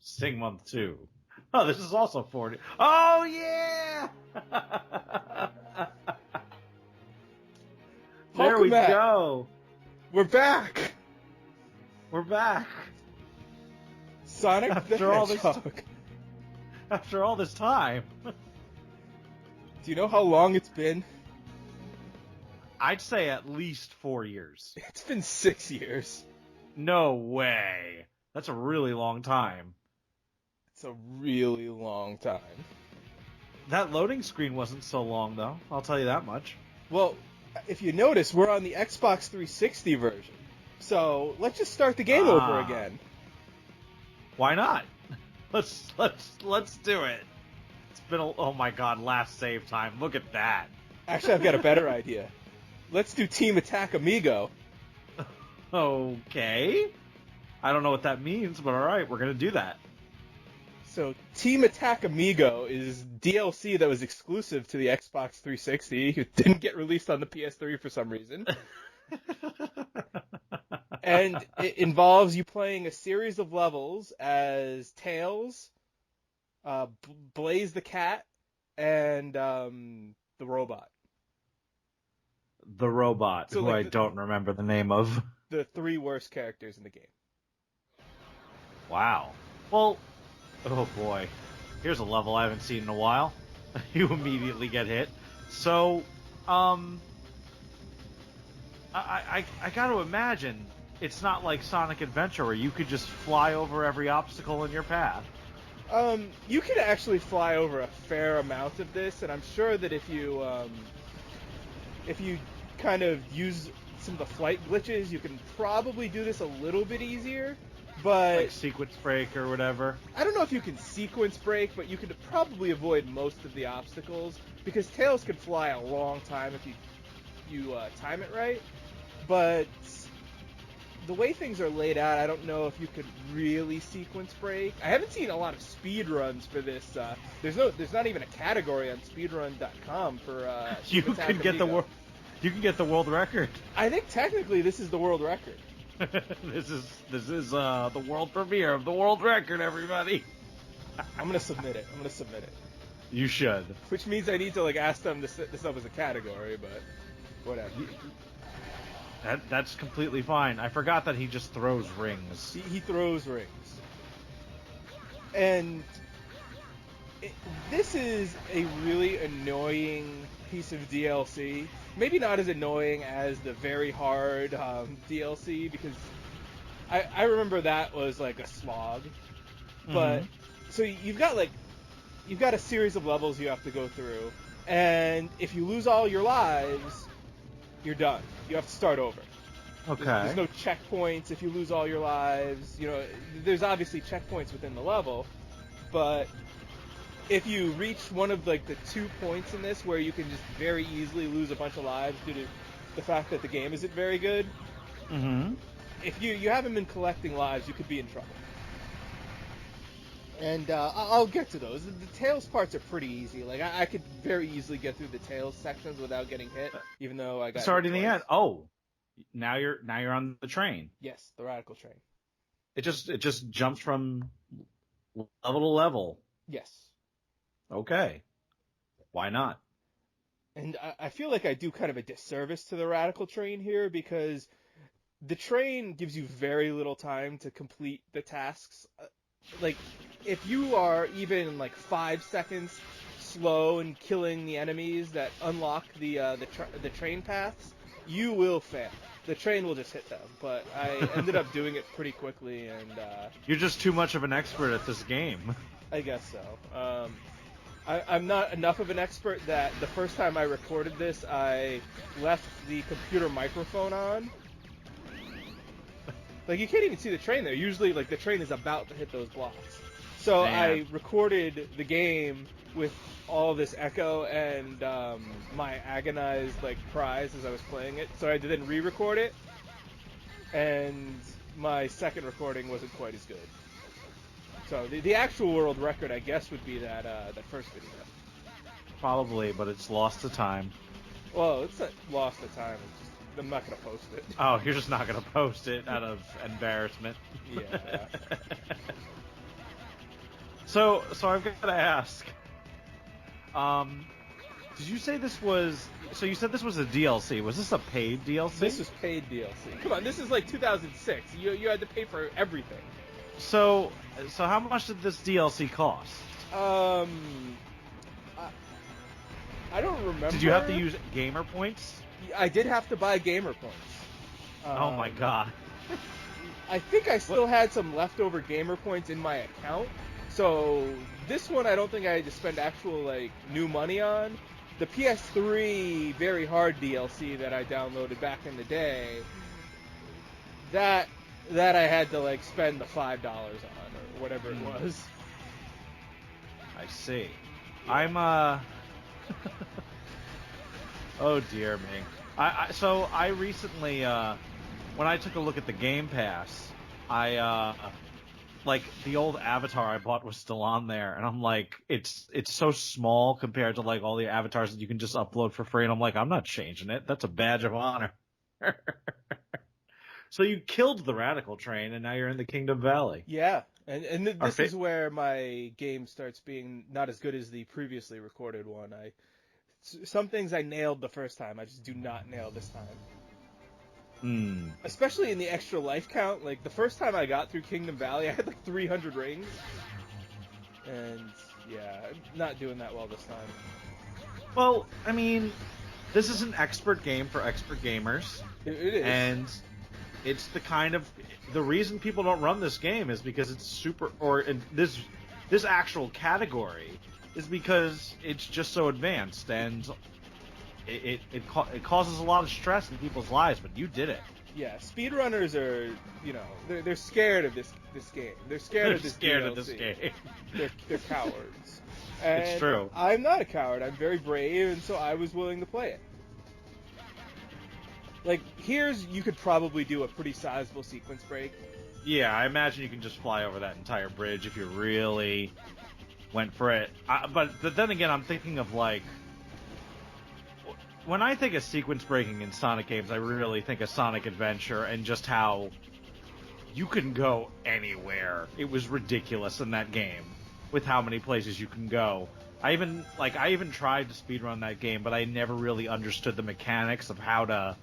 Sing month 2. Oh, this is also 40. Oh, yeah! There we Hulkamatt. go. We're back. We're back. Sonic the Hedgehog. After all this time. Do you know how long it's been? I'd say at least 4 years. It's been 6 years. No way. That's a really long time. It's a really long time. That loading screen wasn't so long, though. I'll tell you that much. Well, if you notice, we're on the Xbox 360 version. So let's just start the game over again. Why not? Let's do it. It's been oh my god, last save time. Look at that. Actually, I've got a better idea. Let's do Team Attack Amigo. Okay. I don't know what that means, but alright, we're gonna do that. So, Team Attack Amigo is DLC that was exclusive to the Xbox 360. It didn't get released on the PS3 for some reason. And it involves you playing a series of levels as Tails, Blaze the Cat, and the robot. The robot, so, who like, I don't remember the name of. The 3 worst characters in the game. Wow. Well, oh boy. Here's a level I haven't seen in a while. You immediately get hit. So, I gotta imagine it's not like Sonic Adventure where you could just fly over every obstacle in your path. You could actually fly over a fair amount of this, and I'm sure that if you kind of use some of the flight glitches, you can probably do this a little bit easier. But like sequence break or whatever. I don't know if you can sequence break, but you could probably avoid most of the obstacles because Tails can fly a long time if you time it right. But the way things are laid out, I don't know if you could really sequence break. I haven't seen a lot of speed runs for this. There's not even a category on speedrun.com for you can get the world record. I think technically this is the world record. This is the world premiere of the world record, everybody. I'm gonna submit it. You should. Which means I need to ask them to set this up as a category, but whatever. That's completely fine. I forgot that he just throws rings. He throws rings. And this is a really annoying piece of DLC. Maybe not as annoying as the very hard DLC, because I remember that was like a slog. But so you've got a series of levels you have to go through, and if you lose all your lives, you're done. You have to start over. Okay. There's no checkpoints if you lose all your lives. You know, there's obviously checkpoints within the level, but if you reach one of the 2 points in this where you can just very easily lose a bunch of lives due to the fact that the game isn't very good, if you haven't been collecting lives, you could be in trouble. And I'll get to those. The Tails parts are pretty easy. I could very easily get through the Tails sections without getting hit, even though I got. It's already in the end. Oh, now you're on the train. Yes, the Radical Train. It just jumps from level to level. Yes. Okay. Why not? And I feel like I do kind of a disservice to the Radical Train here, because the train gives you very little time to complete the tasks. If you are even 5 seconds slow in killing the enemies that unlock the train paths, you will fail. The train will just hit them. But I ended up doing it pretty quickly, and you're just too much of an expert at this game. I guess so. I'm not enough of an expert that the first time I recorded this, I left the computer microphone on. You can't even see the train there. Usually, the train is about to hit those blocks. So I recorded the game with all this echo and my agonized cries as I was playing it. So I had to then re-record it, and my second recording wasn't quite as good. So the actual world record, I guess, would be that first video. Probably, but it's lost to time. Well, it's not lost to time. I'm not gonna post it. Oh, you're just not gonna post it out of embarrassment. Yeah. So I've got to ask. Did you say this was? So you said this was a DLC. Was this a paid DLC? This was paid DLC. Come on, this is like 2006. You had to pay for everything. So how much did this DLC cost? I don't remember. Did you have to use gamer points? I did have to buy gamer points. Oh my god. I think I still had some leftover gamer points in my account. So this one I don't think I had to spend actual like new money on. The PS3 Very Hard DLC that I downloaded back in the day, that I had to like spend the $5 on or whatever it was. I see. I'm oh dear me. So I recently when I took a look at the Game Pass, I like the old avatar I bought was still on there, and I'm like, it's so small compared to like all the avatars that you can just upload for free, and I'm like, I'm not changing it. That's a badge of honor. So you killed the Radical Train, and now you're in the Kingdom Valley. Yeah, and this is where my game starts being not as good as the previously recorded one. Some things I nailed the first time, I just do not nail this time. Especially in the extra life count. Like, the first time I got through Kingdom Valley, I had like 300 rings. And, yeah, I'm not doing that well this time. Well, I mean, this is an expert game for expert gamers. It is. And it's the kind of... The reason people don't run this game is because it's super... Or this actual category is because it's just so advanced, and... It causes a lot of stress in people's lives, but you did it. Yeah, speedrunners are, you know, they're scared of this game. They're scared of this game. They're cowards. And it's true. I'm not a coward. I'm very brave, and so I was willing to play it. Like, you could probably do a pretty sizable sequence break. Yeah, I imagine you can just fly over that entire bridge if you really went for it. But then again, I'm thinking of, like... When I think of sequence breaking in Sonic games, I really think of Sonic Adventure and just how you can go anywhere. It was ridiculous in that game with how many places you can go. I even tried to speedrun that game, but I never really understood the mechanics of how to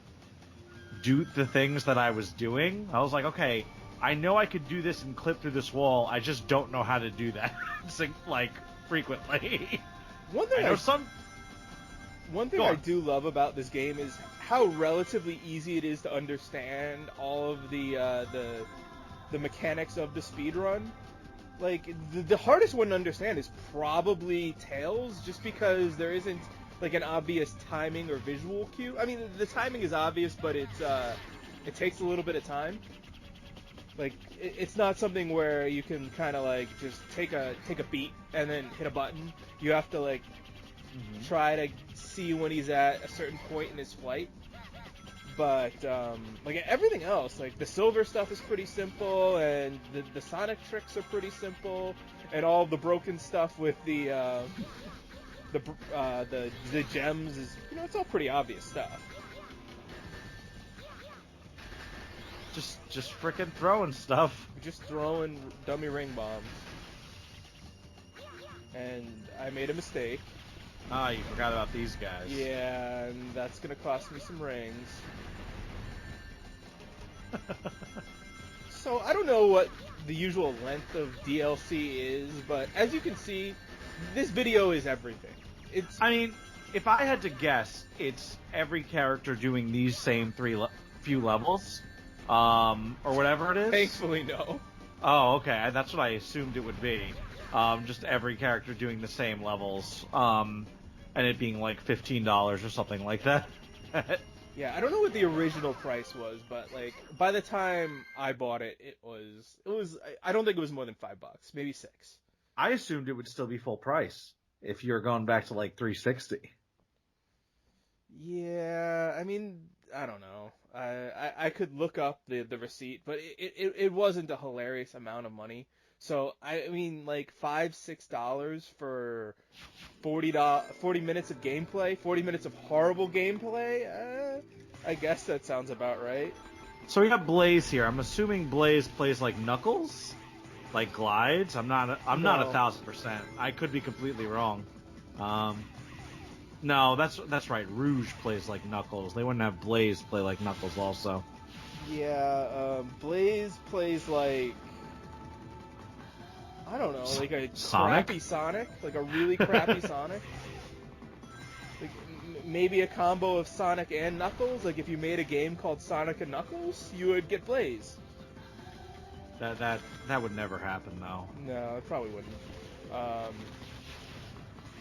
do the things that I was doing. I was like, okay, I know I could do this and clip through this wall. I just don't know how to do that, like, frequently. One thing I do love about this game is how relatively easy it is to understand all of the mechanics of the speedrun. Like, the hardest one to understand is probably Tails, just because there isn't like an obvious timing or visual cue. I mean, the timing is obvious, but it takes a little bit of time. Like, it's not something where you can kind of like just take a beat and then hit a button. You have to like try to see when he's at a certain point in his flight. But like everything else, like the silver stuff is pretty simple, and the Sonic tricks are pretty simple, and all the broken stuff with the gems is, you know, it's all pretty obvious stuff. Just frickin' throwing stuff. Just throwing dummy ring bombs. And I made a mistake. Ah, you forgot about these guys. Yeah, and that's gonna cost me some rings. So, I don't know what the usual length of DLC is, but as you can see, this video is everything. I mean, if I had to guess, it's every character doing these same few levels, or whatever it is. Thankfully, no. Oh, okay. That's what I assumed it would be. Just every character doing the same levels, and it being like $15 or something like that. Yeah, I don't know what the original price was, but like by the time I bought it, it was. I don't think it was more than $5, maybe $6. I assumed it would still be full price if you're going back to like 360. Yeah, I mean, I don't know. I could look up the receipt, but it wasn't a hilarious amount of money. So, I mean, like, $5-6 for 40 minutes of gameplay, 40 minutes of horrible gameplay, I guess that sounds about right. So we got Blaze here. I'm assuming Blaze plays like Knuckles? Like glides? I'm not No. 1,000%. I could be completely wrong. No, that's right. Rouge plays like Knuckles. They wouldn't have Blaze play like Knuckles also. Yeah, Blaze plays like, I don't know, like a Sonic? crappy Sonic, like a really crappy Sonic. Like maybe a combo of Sonic and Knuckles. Like if you made a game called Sonic and Knuckles, you would get Blaze. That would never happen though. No, it probably wouldn't.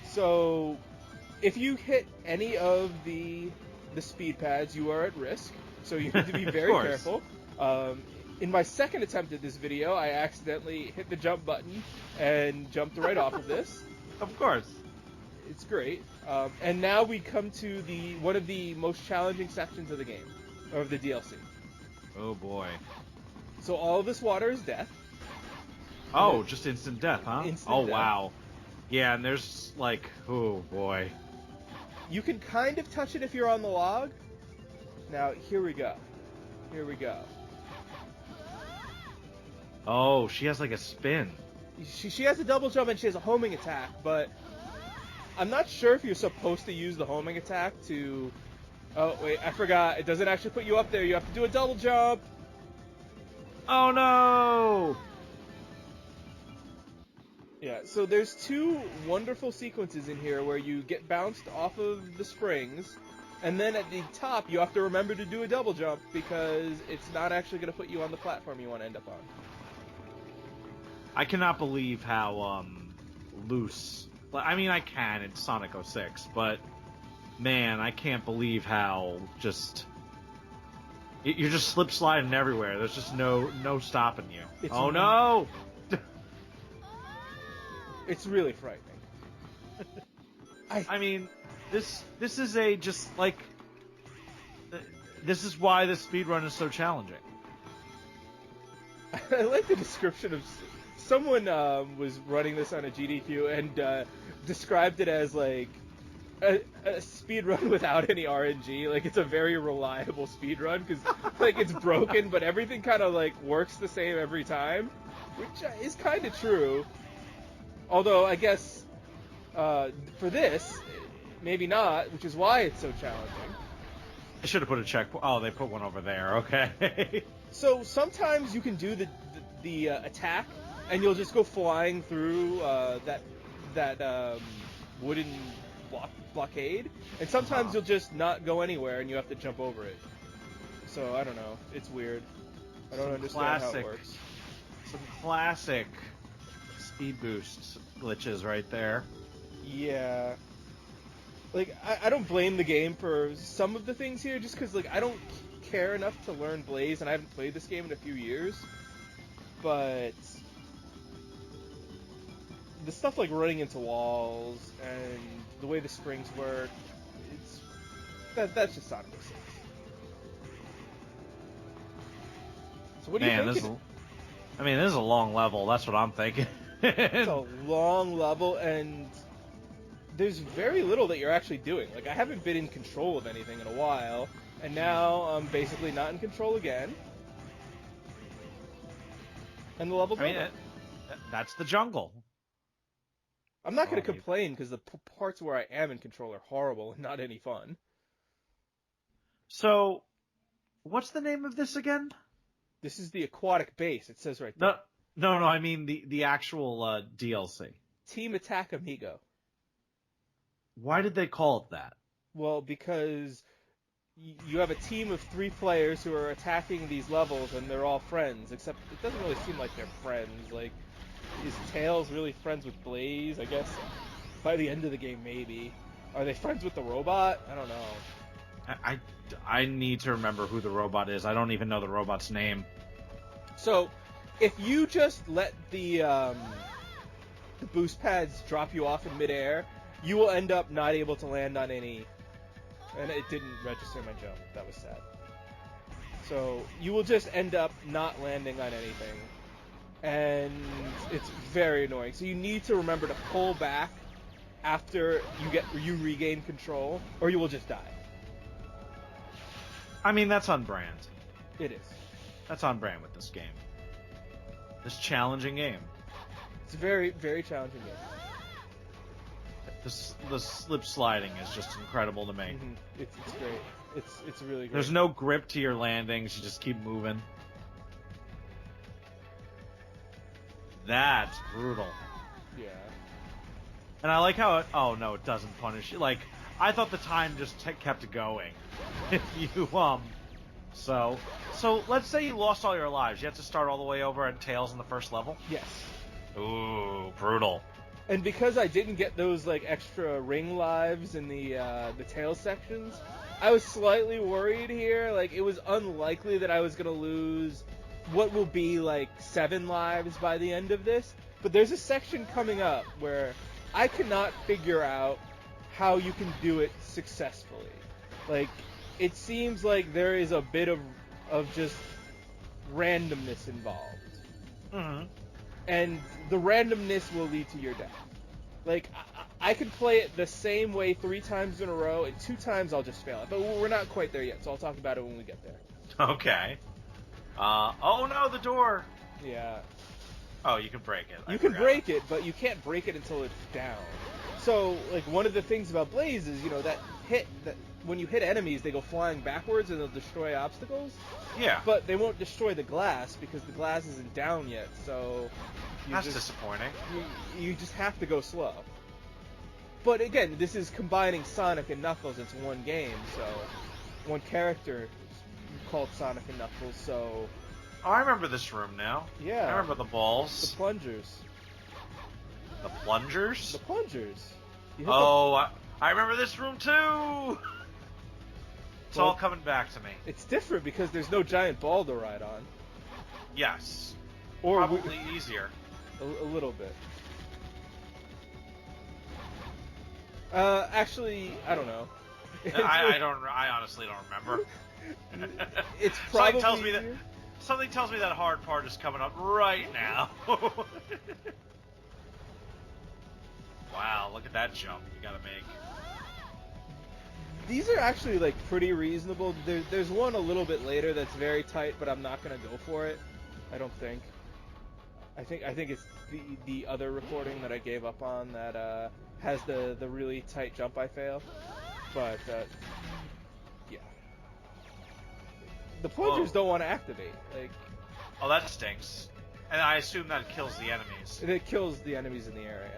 So if you hit any of the speed pads, you are at risk. So you have to be very careful. In my second attempt at this video, I accidentally hit the jump button and jumped right off of this. Of course. It's great. And now we come to one of the most challenging sections of the game, of the DLC. Oh boy. So all of this water is death. Oh, just instant death, huh? Instant oh death. wow. Yeah, and there's like, oh boy. You can kind of touch it if you're on the log. Now, here we go. Here we go. Oh, she has like a spin. She has a double jump and she has a homing attack, but I'm not sure if you're supposed to use the homing attack to... Oh, wait, I forgot. It doesn't actually put you up there. You have to do a double jump. Oh no! Yeah, so there's two wonderful sequences in here where you get bounced off of the springs, and then at the top you have to remember to do a double jump because it's not actually going to put you on the platform you want to end up on. I cannot believe how loose. I mean, I can. It's Sonic 06, but man, I can't believe how just you're just slip sliding everywhere. There's just no stopping you. Oh no! It's really frightening. I mean, this is a just like this is why this speedrun is so challenging. I like the description of someone was running this on a GDQ and described it as like a speedrun without any RNG. Like it's a very reliable speedrun because like it's broken, but everything kind of like works the same every time, which is kind of true. Although I guess for this, maybe not, which is why it's so challenging. I should have put a checkpoint. Oh, they put one over there. Okay. So sometimes you can do the attack, and you'll just go flying through that wooden blockade, and sometimes you'll just not go anywhere, and you have to jump over it. So I don't know. It's weird. I don't understand how it works. Some classic speed boost glitches right there. Yeah. Like, I don't blame the game for some of the things here, just because, like, I don't care enough to learn Blaze, and I haven't played this game in a few years. But the stuff like running into walls and the way the springs work, that's just Sonic 06. So what do you think? This is a long level. That's what I'm thinking. It's a long level, and there's very little that you're actually doing. Like, I haven't been in control of anything in a while, and now I'm basically not in control again. And the level's over. That's the jungle. I'm not going to complain, because the parts where I am in control are horrible and not any fun. So, what's the name of this again? This is the aquatic base, it says right there. No, I mean the actual DLC. Team Attack Amigo. Why did they call it that? Well, because you have a team of 3 players who are attacking these levels, and they're all friends, except it doesn't really seem like they're friends. Like, is Tails really friends with Blaze? I guess by the end of the game, maybe. Are they friends with the robot? I don't know. I need to remember who the robot is. I don't even know the robot's name. So, if you just let the boost pads drop you off in midair, you will end up not able to land on any... And it didn't register my jump. That was sad. So, you will just end up not landing on anything. And it's very annoying. So you need to remember to pull back after you regain control, or you will just die. I mean, that's on brand. It is. That's on brand with this game. This challenging game. It's a very, very challenging game. The slip sliding is just incredible to me. Mm-hmm. It's great. It's really great. There's no grip to your landings. You just keep moving. That's brutal. Yeah. And I like how it... Oh, no, it doesn't punish you. Like, I thought the time just kept going. If you, So let's say you lost all your lives. You have to start all the way over at Tails in the first level? Yes. Ooh, brutal. And because I didn't get those, like, extra ring lives in the Tails sections, I was slightly worried here. Like, it was unlikely that I was going to lose what will be, like, 7 lives by the end of this. But there's a section coming up where I cannot figure out how you can do it successfully. Like, it seems like there is a bit of just randomness involved. Mm-hmm. And the randomness will lead to your death. Like, I can play it the same way 3 times in a row, and 2 times I'll just fail it. But we're not quite there yet, so I'll talk about it when we get there. Okay. Oh no, the door! Yeah. Oh, you can break it. You can break it, but you can't break it until it's down. So, like, one of the things about Blaze is, that when you hit enemies, they go flying backwards and they'll destroy obstacles. Yeah. But they won't destroy the glass because the glass isn't down yet, so... That's disappointing. You just have to go slow. But again, this is combining Sonic and Knuckles into one game, so... One character called Sonic and Knuckles, so... Oh, I remember this room now. Yeah. I remember the balls. The plungers. The plungers? The plungers. Oh, I remember this room too! It's all coming back to me. It's different because there's no giant ball to ride on. Yes. Or probably easier. A little bit. Actually, I don't know. I honestly don't remember. It's probably something tells me that hard part is coming up right now. Wow, look at that jump you gotta make. These are actually, like, pretty reasonable. There's one a little bit later that's very tight, but I'm not gonna go for it. I don't think. I think it's the other recording that I gave up on that has the really tight jump I fail. But yeah, the plungers don't want to activate. Like, oh, that stinks. And I assume that kills the enemies. It kills the enemies in the area.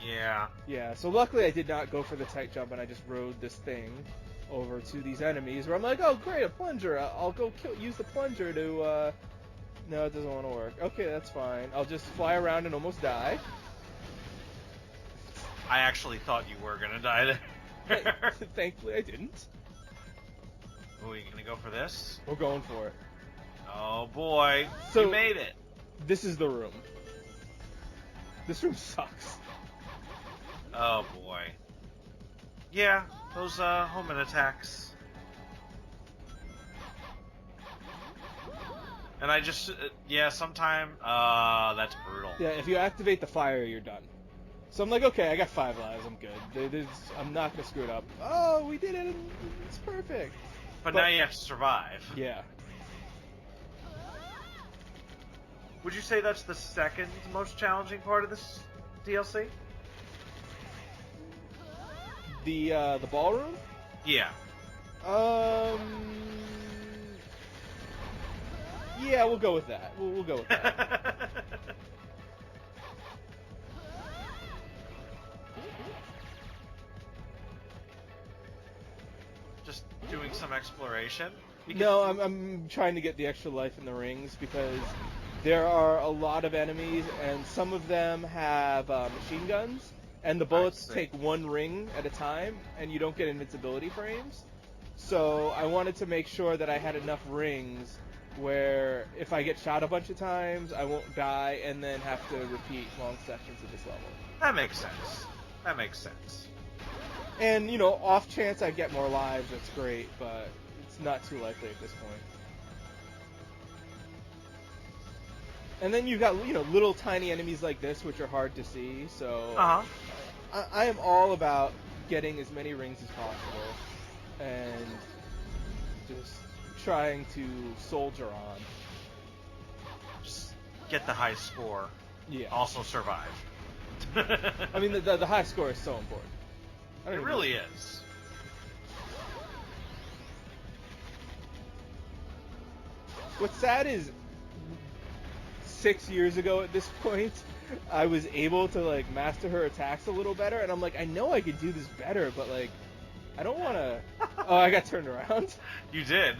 Yeah. Yeah. So luckily I did not go for the tight jump, and I just rode this thing over to these enemies where I'm like, oh great, a plunger. I'll go use the plunger to. No, it doesn't want to work. Okay, that's fine. I'll just fly around and almost die. I actually thought you were gonna die there. Thankfully, I didn't. Oh, are you gonna go for this? We're going for it. Oh boy, so, you made it. This is the room. This room sucks. Oh boy. Yeah, those homing attacks. And I just, sometime, that's brutal. Yeah, if you activate the fire, you're done. So I'm like, okay, I got 5 lives, I'm good. I'm not gonna screw it up. Oh, we did it, it's perfect. But now you have to survive. Yeah. Would you say that's the second most challenging part of this DLC? The ballroom? Yeah. Yeah, we'll go with that. We'll go with that. Just doing some exploration? No, I'm trying to get the extra life in the rings because there are a lot of enemies, and some of them have machine guns, and the bullets take 1 ring at a time, and you don't get invincibility frames. So I wanted to make sure that I had enough rings where if I get shot a bunch of times, I won't die and then have to repeat long sections of this level. That makes sense. That makes sense. And, off chance I get more lives, that's great, but it's not too likely at this point. And then you've got, little tiny enemies like this, which are hard to see, so... I am all about getting as many rings as possible, and just trying to soldier on. Just get the high score, Yeah. also survive. I mean, the high score is so important. It really is. What's sad is 6 years ago at this point, I was able to like master her attacks a little better, and I'm like, I know I could do this better, but like, I don't want to. Oh, I got turned around. You did.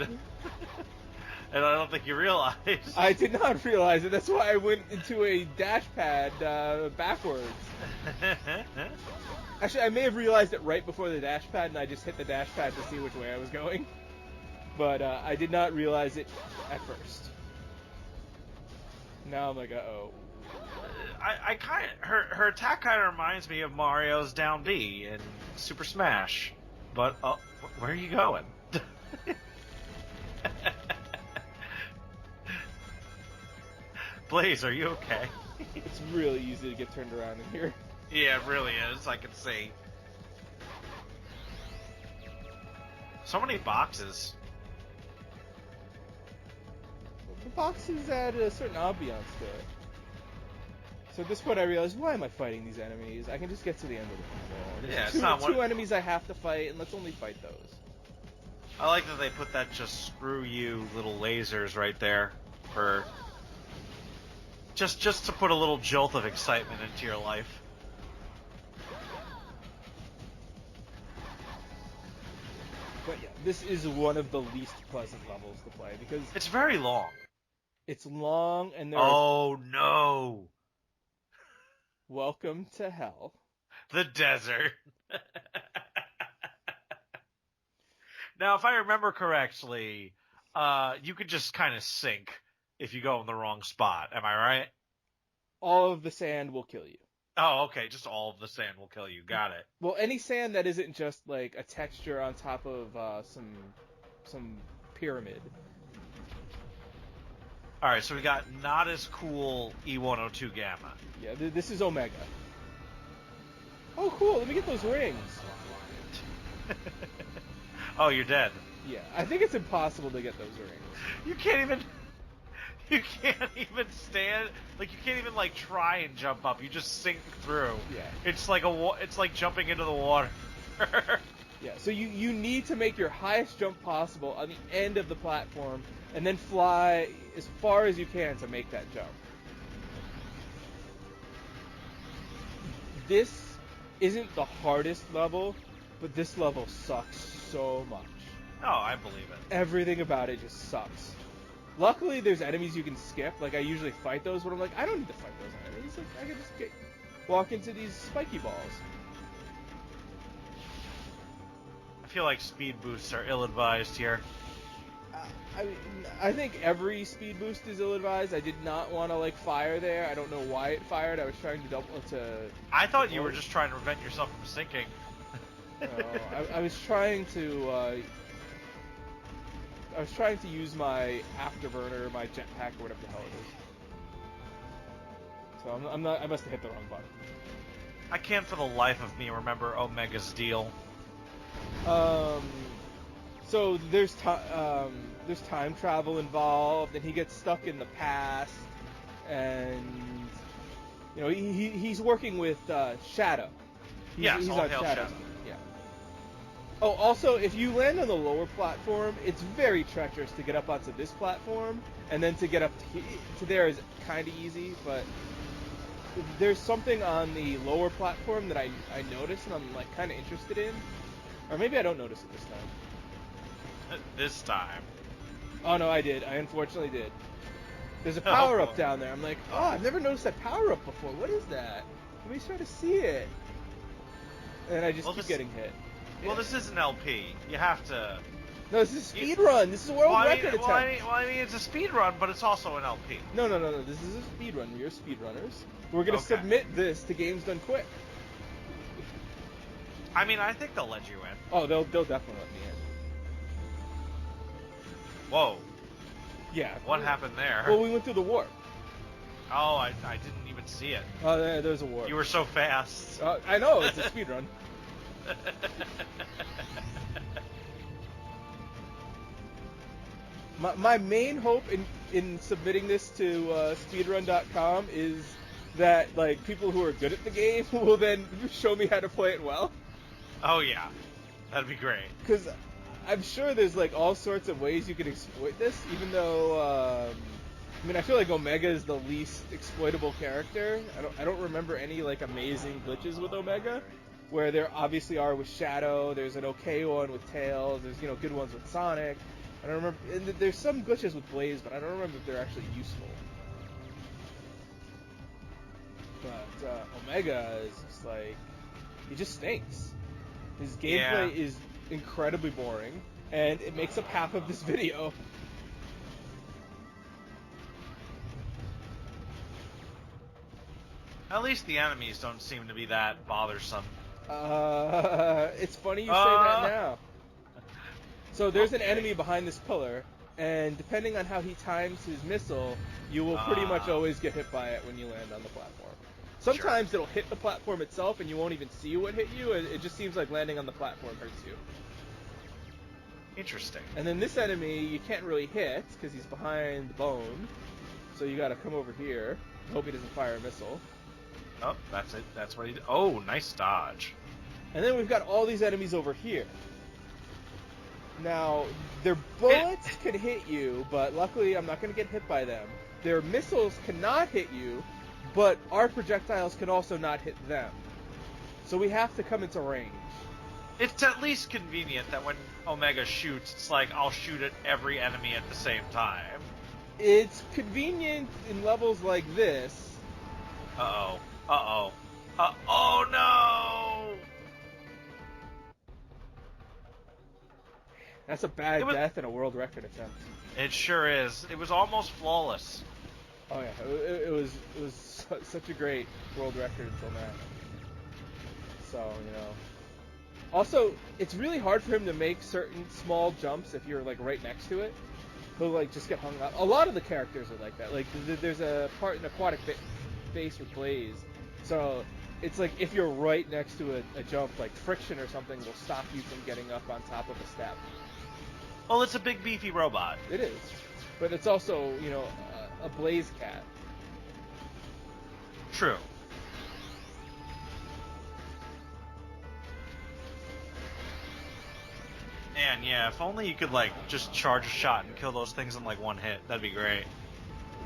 And I don't think you realized. I did not realize it. That's why I went into a dash pad backwards. Actually, I may have realized it right before the dash pad, and I just hit the dash pad to see which way I was going. But I did not realize it at first. Now I'm like, uh-oh. I kind of her attack kind of reminds me of Mario's down B in Super Smash, but where are you going? Blaze, are you okay? It's really easy to get turned around in here. Yeah, it really is. I can see. So many boxes. The boxes add a certain ambiance to it. So at this point I realized, why am I fighting these enemies? I can just get to the end of the level. Yeah, There's it's not two enemies I have to fight, and let's only fight those. I like that they put that just screw you little lasers right there for just to put a little jolt of excitement into your life. But yeah, this is one of the least pleasant levels to play because It's very long. it's long and there Oh no. Welcome to hell. The desert. Now, if I remember correctly, you could just kind of sink if you go in the wrong spot. Am I right? All of the sand will kill you. Oh, okay. Just all of the sand will kill you. Got it. Well, any sand that isn't just like a texture on top of some pyramid. All right, so we got not as cool E102 Gamma. Yeah, this is Omega. Oh, cool. Let me get those rings. Oh, you're dead. Yeah, I think it's impossible to get those rings. You can't even stand, like you can't even like try and jump up. You just sink through. Yeah. It's like jumping into the water. Yeah, so you need to make your highest jump possible on the end of the platform and then fly as far as you can to make that jump. This isn't the hardest level, but this level sucks so much. Oh, I believe it. Everything about it just sucks. Luckily, there's enemies you can skip. Like, I usually fight those, but I'm like, I don't need to fight those enemies. Like, I can just walk into these spiky balls. I feel like speed boosts are ill-advised here. I think every speed boost is ill-advised. I did not want to, like, fire there. I don't know why it fired. I was trying to I thought you were just trying to prevent yourself from sinking. I was trying to use my afterburner, my jetpack, or whatever the hell it is. So I'm not. I must have hit the wrong button. I can't for the life of me remember Omega's deal. So there's time travel involved, and he gets stuck in the past, and you know he's working with Shadow. He's all on hail Shadow's Shadow. team, yeah. Oh, also, if you land on the lower platform, it's very treacherous to get up onto this platform, and then to get up to there is kind of easy, but there's something on the lower platform that I noticed, and I'm like kind of interested in. Or maybe I don't notice it this time. This time. Oh no, I did. I unfortunately did. There's a power-up down there. I'm like, oh, I've never noticed that power-up before. What is that? Let me try to see it. And I just keep getting hit. Well, this is an LP. You have to... No, this is a speed run. This is a world record attempt. I mean, it's a speed run, but it's also an LP. No. This is a speed run. We're speedrunners. We're going to submit this to Games Done Quick. I mean, I think they'll let you in. Oh, they'll definitely let me in. Whoa. Yeah. What happened there? Well, we went through the warp. Oh, I didn't even see it. Oh, there's a warp. You were so fast. I know, it's a speed run. My main hope in submitting this to speedrun.com is that like people who are good at the game will then show me how to play it well. Oh yeah, that'd be great. Because I'm sure there's like all sorts of ways you can exploit this, even though I mean I feel like Omega is the least exploitable character. I don't remember any like amazing glitches with Omega, where there obviously are with Shadow. There's an okay one with Tails. There's good ones with Sonic. I don't remember. And there's some glitches with Blaze, but I don't remember if they're actually useful. But Omega is just like, he just stinks. His gameplay is incredibly boring, and it makes up half of this video. At least the enemies don't seem to be that bothersome. It's funny you say that now. So there's an enemy behind this pillar, and depending on how he times his missile, you will pretty much always get hit by it when you land on the platform. Sometimes it'll hit the platform itself and you won't even see what hit you. It just seems like landing on the platform hurts you. Interesting. And then this enemy you can't really hit because he's behind the bone. So you gotta come over here. Hope he doesn't fire a missile. Oh, that's it. That's what he did. Oh, nice dodge. And then we've got all these enemies over here. Now, their bullets can hit you, but luckily I'm not going to get hit by them. Their missiles cannot hit you, but our projectiles can also not hit them. So we have to come into range. It's at least convenient that when Omega shoots, it's like I'll shoot at every enemy at the same time. It's convenient in levels like this. Uh-oh. Uh-oh. Oh, no! That's a bad death and a world record attempt. It sure is. It was almost flawless. Oh yeah, it was such a great world record until now. So Also, it's really hard for him to make certain small jumps if you're like right next to it. He'll like just get hung up. A lot of the characters are like that. Like there's a part in Aquatic Base with Blaze. So it's like if you're right next to a jump, like friction or something will stop you from getting up on top of a step. Well, it's a big beefy robot. It is, but it's also a Blaze cat. True. And yeah, if only you could like just charge a shot and kill those things in like one hit, that'd be great.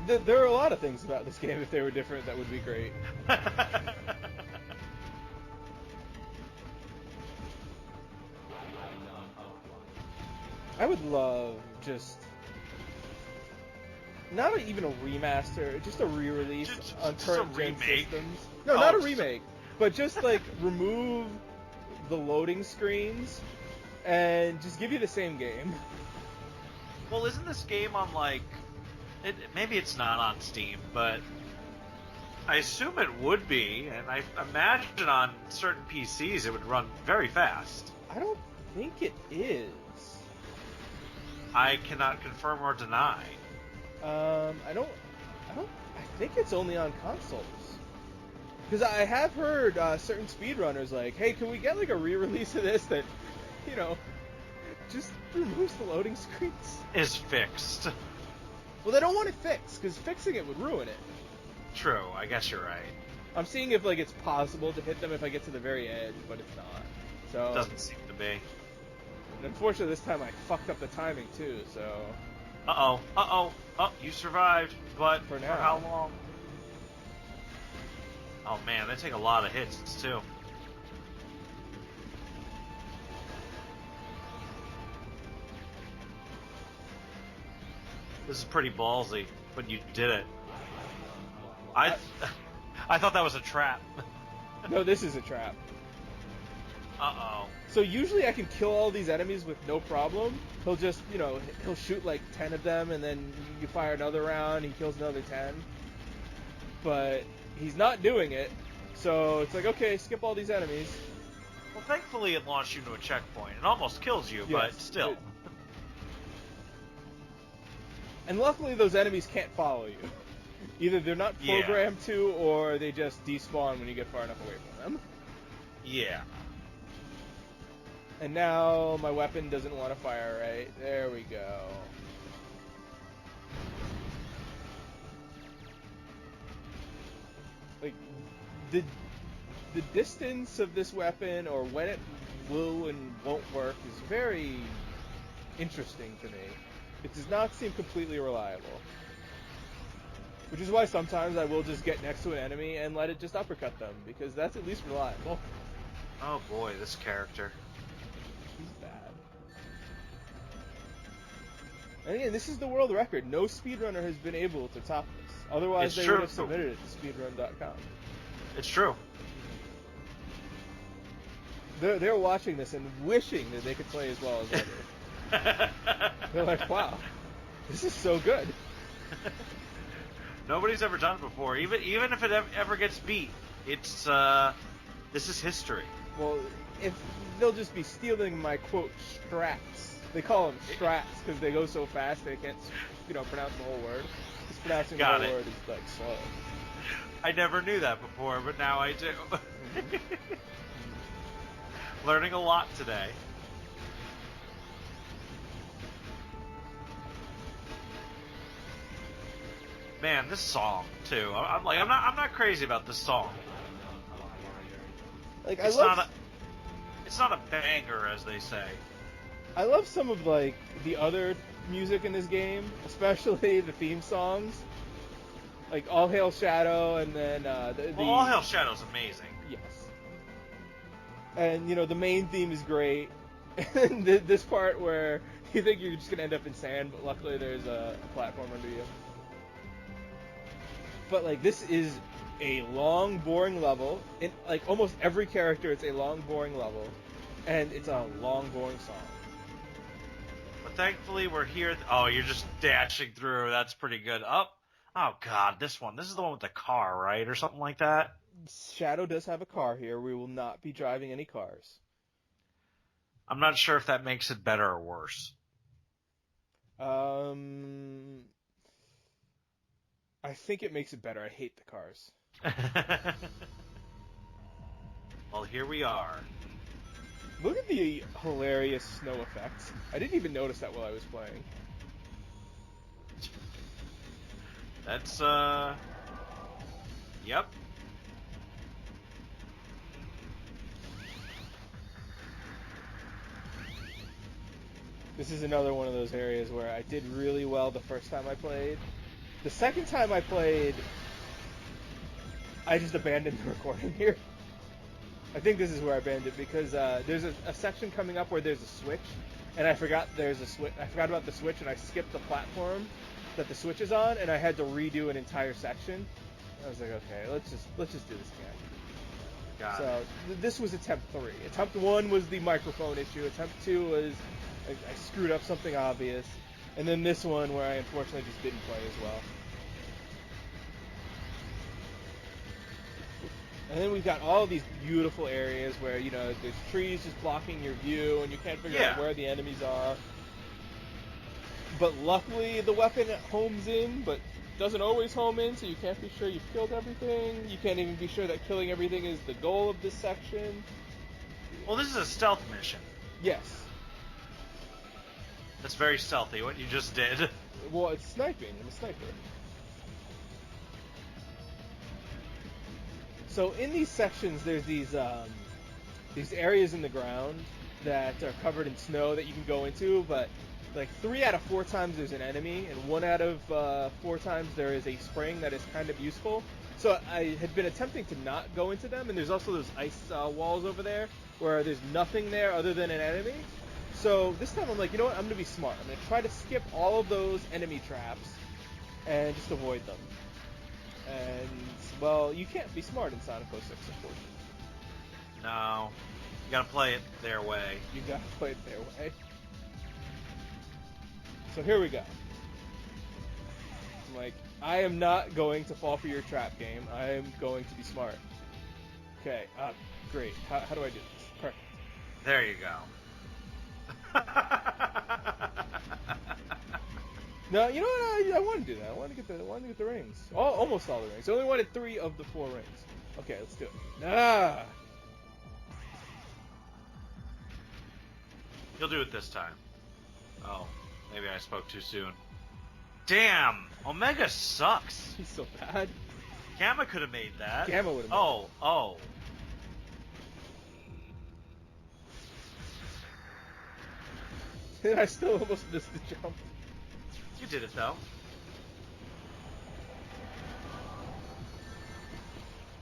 There are a lot of things about this game, if they were different, that would be great. I would love just not even a remaster, just a re-release on current gen systems. No, not a remake, but just like remove the loading screens and just give you the same game. Well, isn't this game on like? Maybe it's not on Steam, but I assume it would be, and I imagine on certain PCs it would run very fast. I don't think it is. I cannot confirm or deny. I think it's only on consoles. Because I have heard certain speedrunners like, hey, can we get like a re-release of this that, just removes the loading screens? Is fixed. Well, they don't want it fixed, because fixing it would ruin it. True, I guess you're right. I'm seeing if like it's possible to hit them if I get to the very edge, but it's not. So it doesn't seem to be. And unfortunately, this time I fucked up the timing too. So. Uh-oh. Uh-oh. Oh, you survived, but for now. For how long? Oh man, they take a lot of hits too. This is pretty ballsy, but you did it. I thought that was a trap. No, this is a trap. Uh-oh. So usually I can kill all these enemies with no problem. He'll just, he'll shoot like 10 of them, and then you fire another round, he kills another 10. But he's not doing it, so it's like, okay, skip all these enemies. Well, thankfully it launched you to a checkpoint. It almost kills you, yes, but still. And luckily those enemies can't follow you. Either they're not programmed to, or they just despawn when you get far enough away from them. Yeah. And now my weapon doesn't want to fire right. There we go. like the distance of this weapon, or when it will and won't work, is very interesting to me. It does not seem completely reliable. Which is why sometimes I will just get next to an enemy and let it just uppercut them, because that's at least reliable. Oh boy, this character. He's bad. And again, this is the world record. No speedrunner has been able to top this. Otherwise, It's they would true. have submitted it to speedrun.com. It's true. They're watching this and wishing that they could play as well as I do. They're like, wow, this is so good. Nobody's ever done it before. Even if it ever gets beat, it's this is history. Well, if they'll just be stealing my quote strats. They call them strats because they go so fast they can't, pronounce the whole word. Just pronouncing the whole word is like slow. I never knew that before, but now I do. Learning a lot today. Man, this song too. I'm not crazy about this song. Like it's not a banger, as they say. I love some of like the other music in this game, especially the theme songs, like All Hail Shadow, and then All Hail Shadow's amazing. Yes. And the main theme is great. And this part where you think you're just gonna end up in sand, but luckily there's a platform under you. But like this is a long, boring level. In like almost every character, it's a long, boring level, and it's a long, boring song. But thankfully, we're here. Oh, you're just dashing through. That's pretty good. Oh God, this one. This is the one with the car, right, or something like that. Shadow does have a car here. We will not be driving any cars. I'm not sure if that makes it better or worse. I think it makes it better. I hate the cars. Well, here we are. Look at the hilarious snow effects. I didn't even notice that while I was playing. That's, yep. This is another one of those areas where I did really well the first time I played. The second time I played, I just abandoned the recording here. I think this is where I abandoned it because there's a section coming up where there's a switch, and I forgot there's a switch. I forgot about the switch, and I skipped the platform that the switch is on, and I had to redo an entire section. I was like, okay, let's just do this again. This was attempt 3. Attempt 1 was the microphone issue. Attempt 2 was I screwed up something obvious, and then this one where I unfortunately just didn't play as well. And then we've got all these beautiful areas where, there's trees just blocking your view and you can't figure out where the enemies are. But luckily the weapon homes in, but doesn't always home in, so you can't be sure you've killed everything. You can't even be sure that killing everything is the goal of this section. Well, this is a stealth mission. Yes. That's very stealthy, what you just did. Well, it's sniping. I'm a sniper. So in these sections, there's these areas in the ground that are covered in snow that you can go into, but like 3 out of 4 times there's an enemy, and 1 out of 4 times there is a spring that is kind of useful. So I had been attempting to not go into them, and there's also those ice walls over there where there's nothing there other than an enemy. So this time I'm like, you know what, I'm going to be smart. I'm going to try to skip all of those enemy traps and just avoid them. And, well, you can't be smart in Sonic 06, unfortunately. No. You gotta play it their way. You gotta play it their way. So here we go. I'm like, I am not going to fall for your trap game. I am going to be smart. Okay, great. How do I do this? Perfect. There you go. No, you know what? I want to do that. I want to get the rings. Almost all the rings. I only wanted 3 of the 4 rings. Okay, let's do it. You'll do it this time. Oh, maybe I spoke too soon. Damn! Omega sucks! He's so bad. Gamma could have made that. Gamma would have made Oh. it. I still almost missed the jump. You did it, though.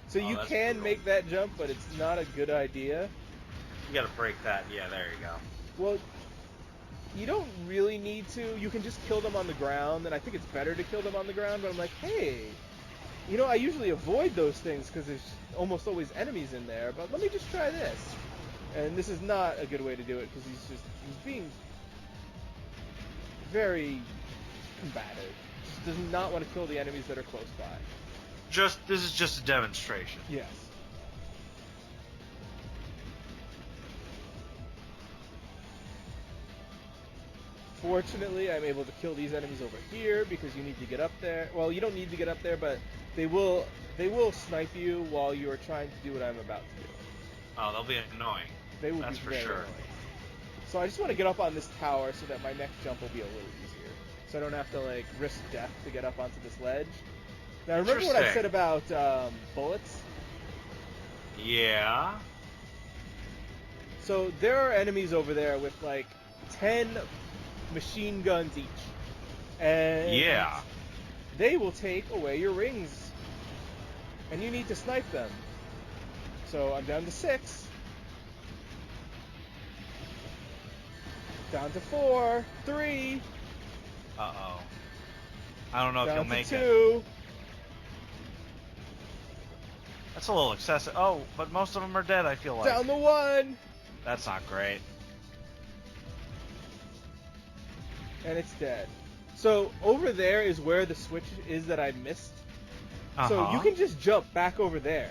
So you can brutal. make that jump, but it's not a good idea. You gotta break that. Yeah, there you go. Well, you don't really need to. You can just kill them on the ground, and I think it's better to kill them on the ground, but I'm like, hey, you know, I usually avoid those things because there's almost always enemies in there, but let me just try this. And this is not a good way to do it because he's being very combative. Just does not want to kill the enemies that are close by. This is just a demonstration. Yes. Fortunately, I'm able to kill these enemies over here because you need to get up there. Well, you don't need to get up there, but they will snipe you while you are trying to do what I'm about to do. Oh, they'll be annoying. They will That's be for very sure. annoying. So I just want to get up on this tower so that my next jump will be a little easier. So I don't have to like risk death to get up onto this ledge. Now remember what I said about bullets? Yeah. So there are enemies over there with like 10 machine guns each. And Yeah. they will take away your rings. And you need to snipe them. So I'm down to 6. Down to 4. 3. Uh-oh. I don't know if Down you'll to make 2. it. That's a little excessive. Oh, but most of them are dead, I feel like. Down to 1. That's not great. And it's dead. So over there is where the switch is that I missed. So you can just jump back over there.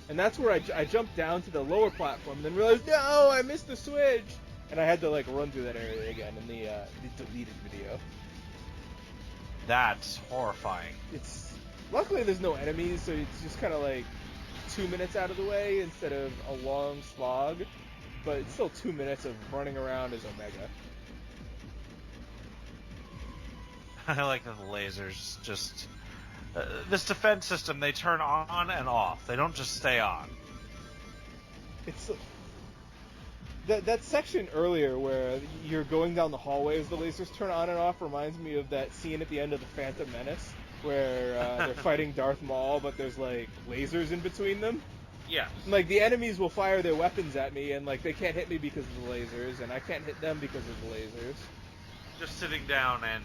And that's where I jumped down to the lower platform and then realized, no, I missed the switch. And I had to like run through that area again in the deleted video. That's horrifying. Luckily there's no enemies, so it's just kind of like 2 minutes out of the way instead of a long slog. But it's still 2 minutes of running around as Omega. I like that the lasers just... this defense system, they turn on and off. They don't just stay on. It's... That section earlier where you're going down the hallway as the lasers turn on and off reminds me of that scene at the end of The Phantom Menace where they're fighting Darth Maul, but there's like lasers in between them. Yeah. Like the enemies will fire their weapons at me and like they can't hit me because of the lasers, and I can't hit them because of the lasers. Just sitting down and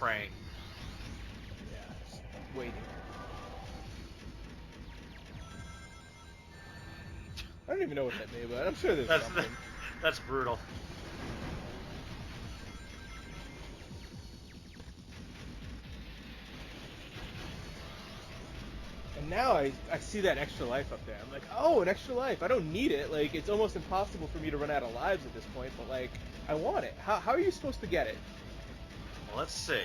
praying. Yeah, just waiting. I don't even know what that made, but I'm sure there's something. That's brutal. And now I see that extra life up there. I'm like, oh, an extra life. I don't need it. Like, it's almost impossible for me to run out of lives at this point, but like, I want it. How are you supposed to get it? Well, let's see.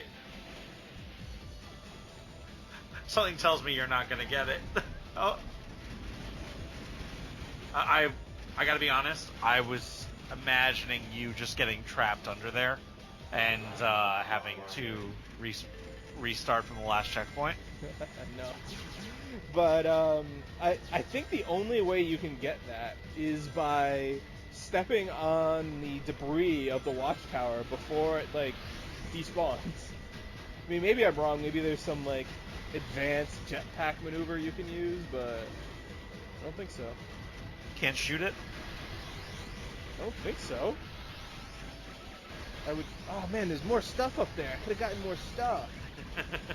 Something tells me you're not gonna get it. Oh. I gotta be honest, I was imagining you just getting trapped under there and having to restart from the last checkpoint. No. But I think the only way you can get that is by stepping on the debris of the watchtower before it like despawns. I mean, maybe I'm wrong. Maybe there's some like advanced jetpack maneuver you can use, but I don't think so. Can't shoot it? I don't think so. Oh man, there's more stuff up there. I could have gotten more stuff.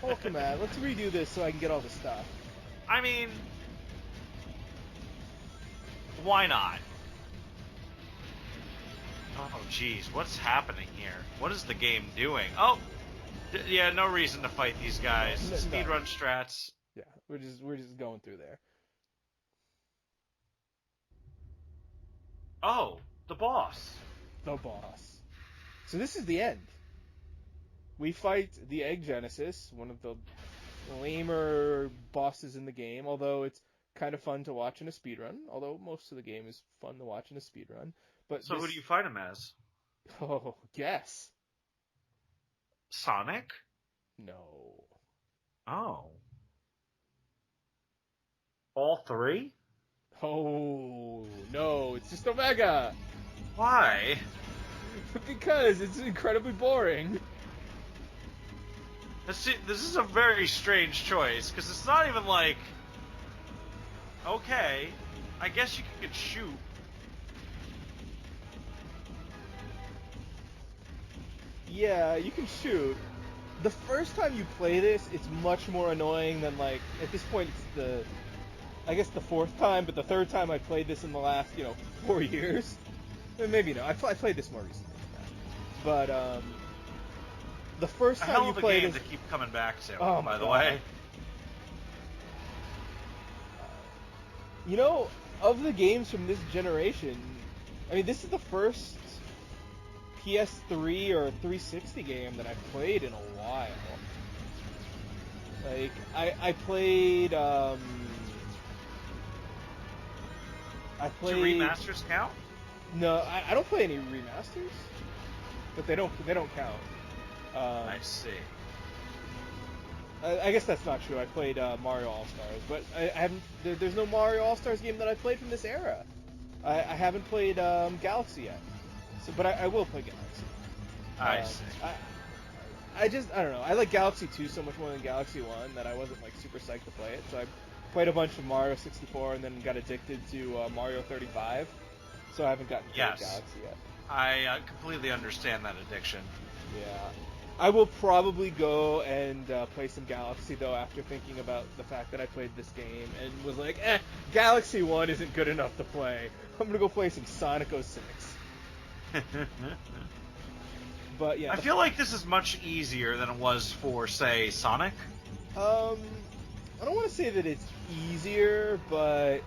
Hulkamatt, let's redo this so I can get all the stuff. I mean, why not? Oh, jeez, what's happening here? What is the game doing? Oh, yeah, no reason to fight these guys. Speedrun strats. Yeah, we're just going through there. Oh, the boss. The boss. So this is the end. We fight the Egg Genesis, one of the lamer bosses in the game, although it's kind of fun to watch in a speedrun, although most of the game is fun to watch in a speedrun. But so who do you fight him as? Oh, guess. Sonic? No. Oh. All three? Oh, no, it's just Omega! Why? Because it's incredibly boring. This is a very strange choice, because it's not even like... Okay, I guess you could shoot. Yeah, you can shoot. The first time you play this, it's much more annoying than, like, at this point it's I guess the fourth time, but the third time I played this in the last, 4 years. Maybe no, I played this more recently than that. But, the first A time hell you of a play game this... to keep coming back to, Oh by my the God. way. Of the games from this generation, I mean, this is the first PS3 or 360 game that I've played in a while. Like, I played, Do remasters count? No, I don't play any remasters, but they don't count. I see. I guess that's not true. I played Mario All Stars, but I haven't. There's no Mario All Stars game that I played from this era. I haven't played Galaxy yet, but I will play Galaxy. I see. I don't know. I like Galaxy 2 so much more than Galaxy 1 that I wasn't like super psyched to play it. So I played a bunch of Mario 64 and then got addicted to Mario 35. So I haven't gotten to Galaxy yet. I completely understand that addiction. Yeah. I will probably go and play some Galaxy, though, after thinking about the fact that I played this game and was like, Galaxy 1 isn't good enough to play. I'm gonna go play some Sonic 06. But, yeah. I feel like this is much easier than it was for, say, Sonic. I don't want to say that it's easier, but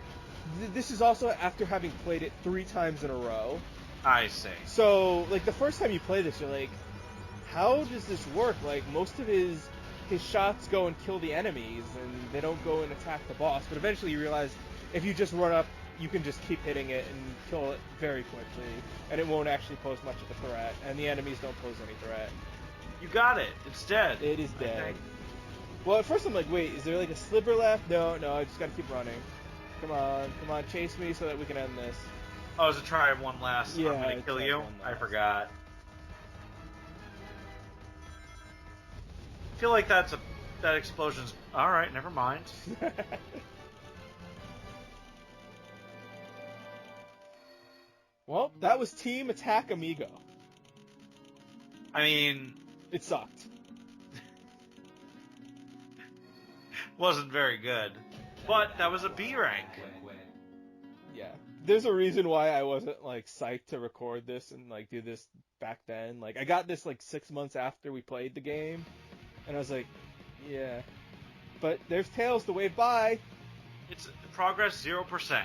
this is also after having played it 3 times in a row. I see. So, like, the first time you play this, you're like, how does this work? Like, most of his shots go and kill the enemies, and they don't go and attack the boss. But eventually you realize if you just run up, you can just keep hitting it and kill it very quickly, and it won't actually pose much of a threat, and the enemies don't pose any threat. You got it. It's dead. It is dead. Well, at first I'm like, wait, is there like a sliver left? No, I just gotta keep running. Come on, chase me so that we can end this. Oh, is it try one last? Yeah, I'm gonna kill you? I forgot. I feel like that explosion's... Alright, never mind. Well, that was Team Attack Amigo. I mean... It sucked. Wasn't very good. But that was a B rank. Yeah. There's a reason why I wasn't, like, psyched to record this and, like, do this back then. Like, I got this, like, 6 months after we played the game. And I was like, yeah. But there's Tails to wave bye. It's progress 0%.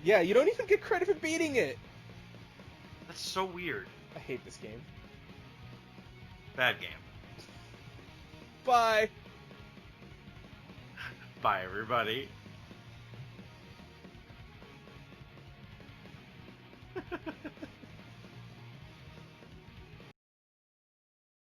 Yeah, you don't even get credit for beating it. That's so weird. I hate this game. Bad game. Bye. Bye, everybody.